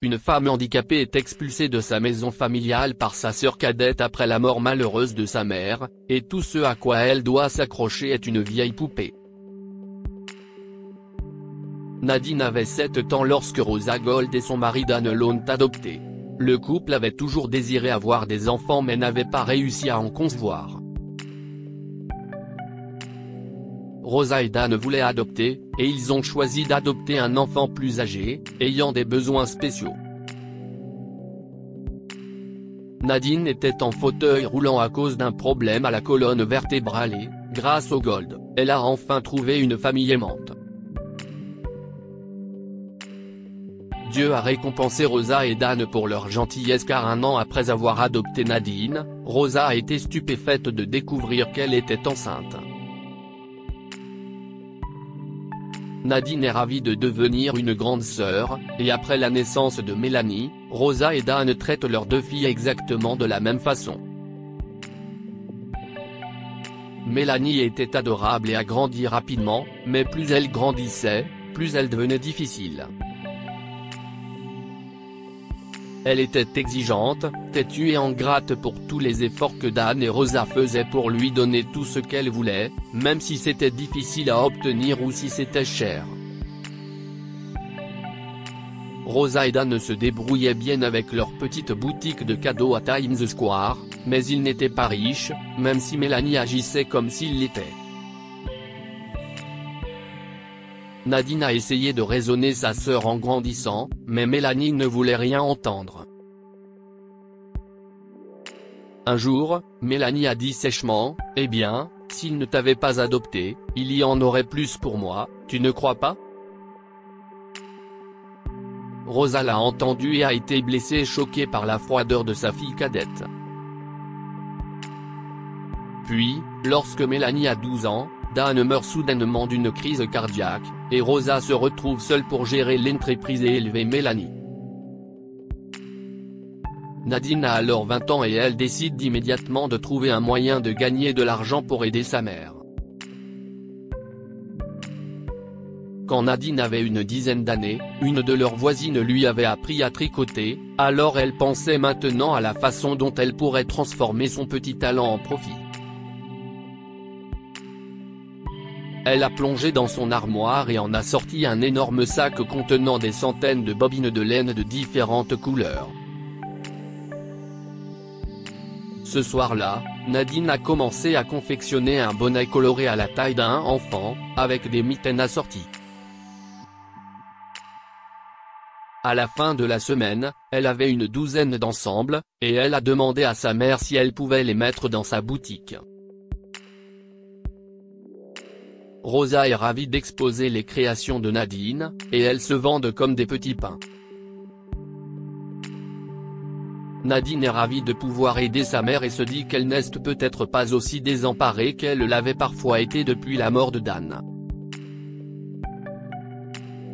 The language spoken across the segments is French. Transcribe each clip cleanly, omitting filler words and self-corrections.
une femme handicapée est expulsée de sa maison familiale par sa sœur cadette après la mort malheureuse de sa mère, et tout ce à quoi elle doit s'accrocher est une vieille poupée. Nadine avait 7 ans lorsque Rosa Gold et son mari Dan l'ont adoptée. Le couple avait toujours désiré avoir des enfants mais n'avait pas réussi à en concevoir. Rosa et Dan voulaient adopter, et ils ont choisi d'adopter un enfant plus âgé, ayant des besoins spéciaux. Nadine était en fauteuil roulant à cause d'un problème à la colonne vertébrale et, grâce au Gold, elle a enfin trouvé une famille aimante. Dieu a récompensé Rosa et Dan pour leur gentillesse car un an après avoir adopté Nadine, Rosa a été stupéfaite de découvrir qu'elle était enceinte. Nadine est ravie de devenir une grande sœur, et après la naissance de Mélanie, Rosa et Dan traitent leurs 2 filles exactement de la même façon. Mélanie était adorable et a grandi rapidement, mais plus elle grandissait, plus elle devenait difficile. Elle était exigeante, têtue et ingrate pour tous les efforts que Dan et Rosa faisaient pour lui donner tout ce qu'elle voulait, même si c'était difficile à obtenir ou si c'était cher. Rosa et Dan se débrouillaient bien avec leur petite boutique de cadeaux à Times Square, mais ils n'étaient pas riches, même si Mélanie agissait comme s'il l'était. Nadine a essayé de raisonner sa sœur en grandissant, mais Mélanie ne voulait rien entendre. Un jour, Mélanie a dit sèchement, « Eh bien, s'il ne t'avait pas adopté, il y en aurait plus pour moi, tu ne crois pas ?» Rosa l'a entendu et a été blessée et choquée par la froideur de sa fille cadette. Puis, lorsque Mélanie a 12 ans, Dan meurt soudainement d'une crise cardiaque, et Rosa se retrouve seule pour gérer l'entreprise et élever Mélanie. Nadine a alors 20 ans et elle décide immédiatement de trouver un moyen de gagner de l'argent pour aider sa mère. Quand Nadine avait une dizaine d'années, une de leurs voisines lui avait appris à tricoter, alors elle pensait maintenant à la façon dont elle pourrait transformer son petit talent en profit. Elle a plongé dans son armoire et en a sorti un énorme sac contenant des centaines de bobines de laine de différentes couleurs. Ce soir-là, Nadine a commencé à confectionner un bonnet coloré à la taille d'un enfant, avec des mitaines assorties. À la fin de la semaine, elle avait une douzaine d'ensembles, et elle a demandé à sa mère si elle pouvait les mettre dans sa boutique. Rosa est ravie d'exposer les créations de Nadine, et elles se vendent comme des petits pains. Nadine est ravie de pouvoir aider sa mère et se dit qu'elle n'est peut-être pas aussi désemparée qu'elle l'avait parfois été depuis la mort de Dan.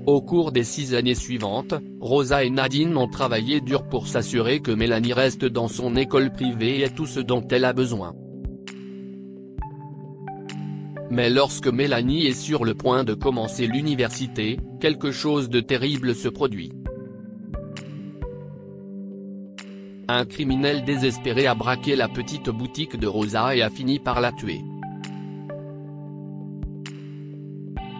Au cours des 6 années suivantes, Rosa et Nadine ont travaillé dur pour s'assurer que Mélanie reste dans son école privée et ait tout ce dont elle a besoin. Mais lorsque Mélanie est sur le point de commencer l'université, quelque chose de terrible se produit. Un criminel désespéré a braqué la petite boutique de Rosa et a fini par la tuer.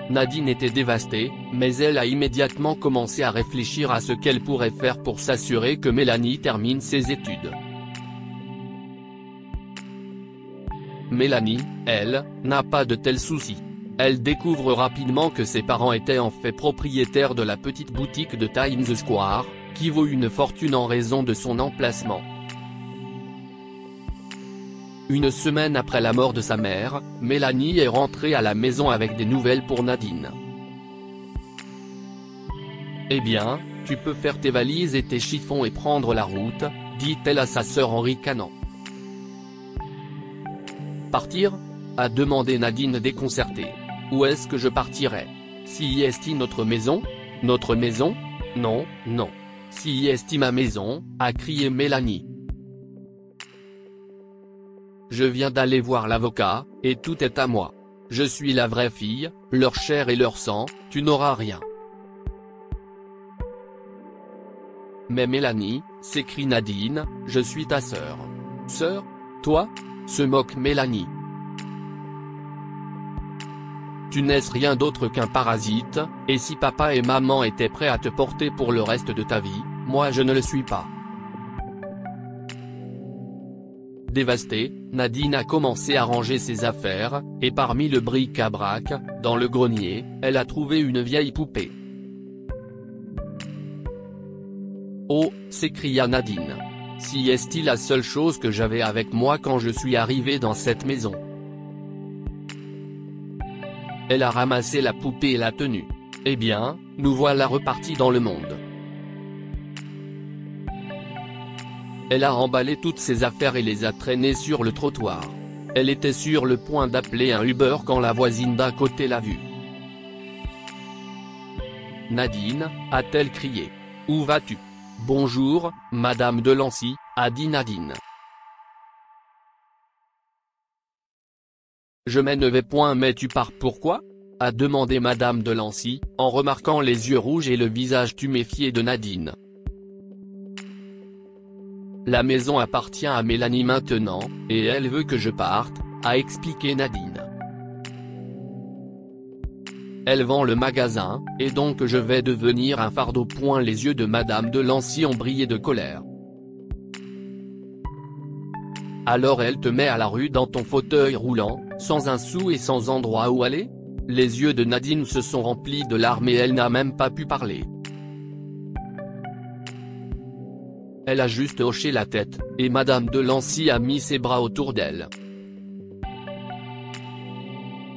Nadine était dévastée, mais elle a immédiatement commencé à réfléchir à ce qu'elle pourrait faire pour s'assurer que Mélanie termine ses études. Mélanie, elle, n'a pas de tels soucis. Elle découvre rapidement que ses parents étaient en fait propriétaires de la petite boutique de Times Square, qui vaut une fortune en raison de son emplacement. Une semaine après la mort de sa mère, Mélanie est rentrée à la maison avec des nouvelles pour Nadine. « Eh bien, tu peux faire tes valises et tes chiffons et prendre la route », dit-elle à sa sœur en ricanant. « Partir ?» a demandé Nadine déconcertée. « Où est-ce que je partirai? Si est-il notre maison? Notre maison? Non, non. Si est-il ma maison ?» a crié Mélanie. Je viens d'aller voir l'avocat, et tout est à moi. Je suis la vraie fille, leur chair et leur sang, tu n'auras rien. Mais Mélanie, s'écrie Nadine, je suis ta sœur. Sœur? Toi? Se moque Mélanie. Tu n'es rien d'autre qu'un parasite, et si papa et maman étaient prêts à te porter pour le reste de ta vie, moi je ne le suis pas. Dévastée, Nadine a commencé à ranger ses affaires, et parmi le bric-à-brac, dans le grenier, elle a trouvé une vieille poupée. Oh, s'écria Nadine. Si est-il la seule chose que j'avais avec moi quand je suis arrivée dans cette maison. Elle a ramassé la poupée et l'a tenue. Eh bien, nous voilà repartis dans le monde. Elle a emballé toutes ses affaires et les a traînées sur le trottoir. Elle était sur le point d'appeler un Uber quand la voisine d'à côté l'a vue. Nadine, a-t-elle crié. Où vas-tu? Bonjour, Madame Delancey, a dit Nadine. Je ne vais point mais tu pars pourquoi? A demandé Madame Delancey, en remarquant les yeux rouges et le visage tuméfié de Nadine. La maison appartient à Mélanie maintenant, et elle veut que je parte, a expliqué Nadine. Elle vend le magasin, et donc je vais devenir un fardeau. Les yeux de Madame Delancey ont brillé de colère. Alors elle te met à la rue dans ton fauteuil roulant, sans un sou et sans endroit où aller? Les yeux de Nadine se sont remplis de larmes et elle n'a même pas pu parler. Elle a juste hoché la tête, et Madame Delancey a mis ses bras autour d'elle.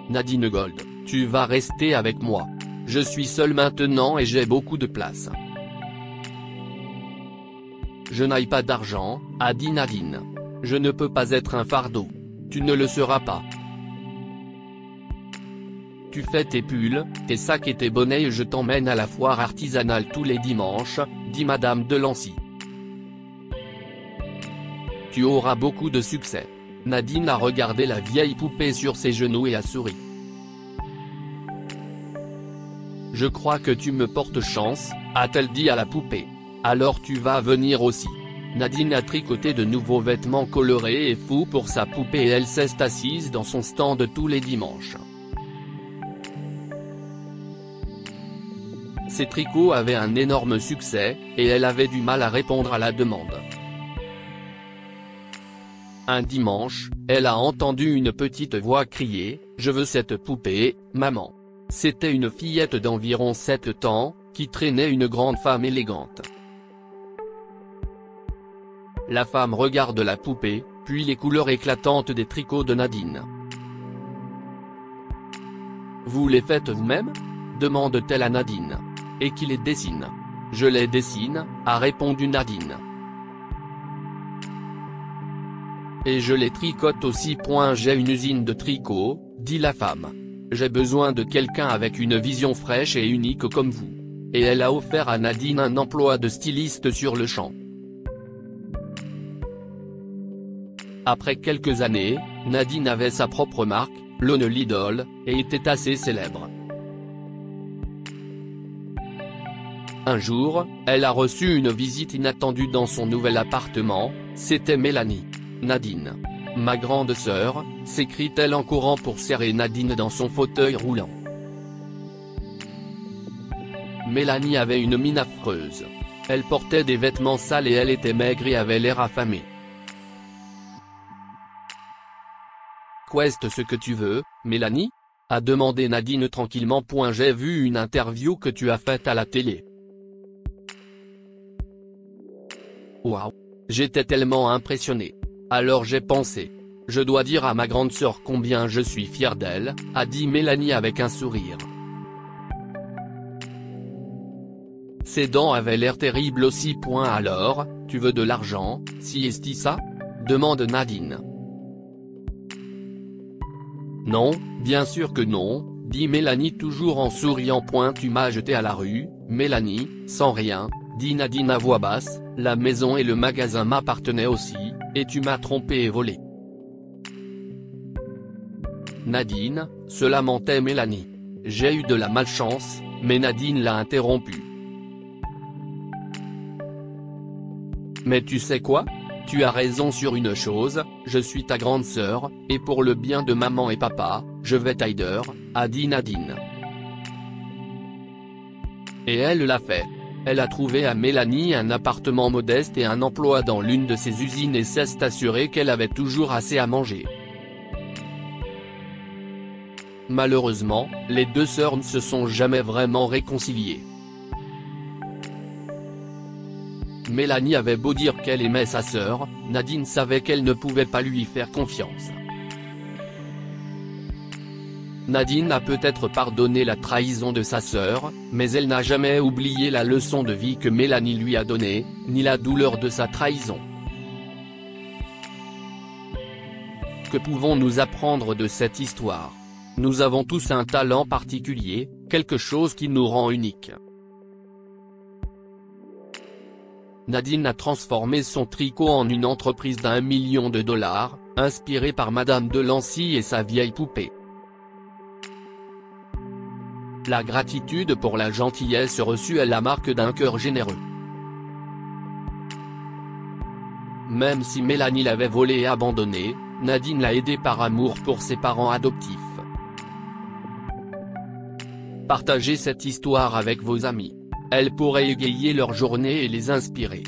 Nadine Gold, tu vas rester avec moi. Je suis seule maintenant et j'ai beaucoup de place. Je n'ai pas d'argent, a dit Nadine. Je ne peux pas être un fardeau. Tu ne le seras pas. Tu fais tes pulls, tes sacs et tes bonnets et je t'emmène à la foire artisanale tous les dimanches, dit Madame Delancey. Tu auras beaucoup de succès. Nadine a regardé la vieille poupée sur ses genoux et a souri. Je crois que tu me portes chance, a-t-elle dit à la poupée. Alors tu vas venir aussi. Nadine a tricoté de nouveaux vêtements colorés et fous pour sa poupée et elle s'est assise dans son stand tous les dimanches. Ses tricots avaient un énorme succès, et elle avait du mal à répondre à la demande. Un dimanche, elle a entendu une petite voix crier « Je veux cette poupée, maman ». C'était une fillette d'environ 7 ans, qui traînait une grande femme élégante. La femme regarde la poupée, puis les couleurs éclatantes des tricots de Nadine. « Vous les faites vous-même » demande-t-elle à Nadine. « Et qui les dessine ?»« Je les dessine » a répondu Nadine. « Et je les tricote aussi. J'ai une usine de tricot, dit la femme. J'ai besoin de quelqu'un avec une vision fraîche et unique comme vous. » Et elle a offert à Nadine un emploi de styliste sur le champ. Après quelques années, Nadine avait sa propre marque, Lone Lidl, et était assez célèbre. Un jour, elle a reçu une visite inattendue dans son nouvel appartement, c'était Mélanie. « Nadine. Ma grande sœur », s'écrie-t-elle en courant pour serrer Nadine dans son fauteuil roulant. Mélanie avait une mine affreuse. Elle portait des vêtements sales et elle était maigre et avait l'air affamée. « Qu'est-ce ce que tu veux, Mélanie ?» a demandé Nadine tranquillement. « J'ai vu une interview que tu as faite à la télé. Waouh! J'étais tellement impressionnée. Alors j'ai pensé. Je dois dire à ma grande sœur combien je suis fière d'elle, a dit Mélanie avec un sourire. Ses dents avaient l'air terribles aussi. Alors, tu veux de l'argent, si est-ce ça? Demande Nadine. Non, bien sûr que non, dit Mélanie toujours en souriant. Tu m'as jeté à la rue, Mélanie, sans rien, dit Nadine à voix basse, la maison et le magasin m'appartenaient aussi, et tu m'as trompé et volé. Nadine, se lamentait Mélanie. J'ai eu de la malchance, mais Nadine l'a interrompue. Mais tu sais quoi? Tu as raison sur une chose, je suis ta grande sœur, et pour le bien de maman et papa, je vais t'aider, a dit Nadine. Et elle l'a fait. Elle a trouvé à Mélanie un appartement modeste et un emploi dans l'une de ses usines et s'est assurée qu'elle avait toujours assez à manger. Malheureusement, les deux sœurs ne se sont jamais vraiment réconciliées. Mélanie avait beau dire qu'elle aimait sa sœur, Nadine savait qu'elle ne pouvait pas lui faire confiance. Nadine a peut-être pardonné la trahison de sa sœur, mais elle n'a jamais oublié la leçon de vie que Mélanie lui a donnée, ni la douleur de sa trahison. Que pouvons-nous apprendre de cette histoire? Nous avons tous un talent particulier, quelque chose qui nous rend uniques. Nadine a transformé son tricot en une entreprise d'1 million de dollars, inspirée par Madame Delancey et sa vieille poupée. La gratitude pour la gentillesse reçue est la marque d'un cœur généreux. Même si Mélanie l'avait volé et abandonné, Nadine l'a aidé par amour pour ses parents adoptifs. Partagez cette histoire avec vos amis. Elle pourrait égayer leur journée et les inspirer.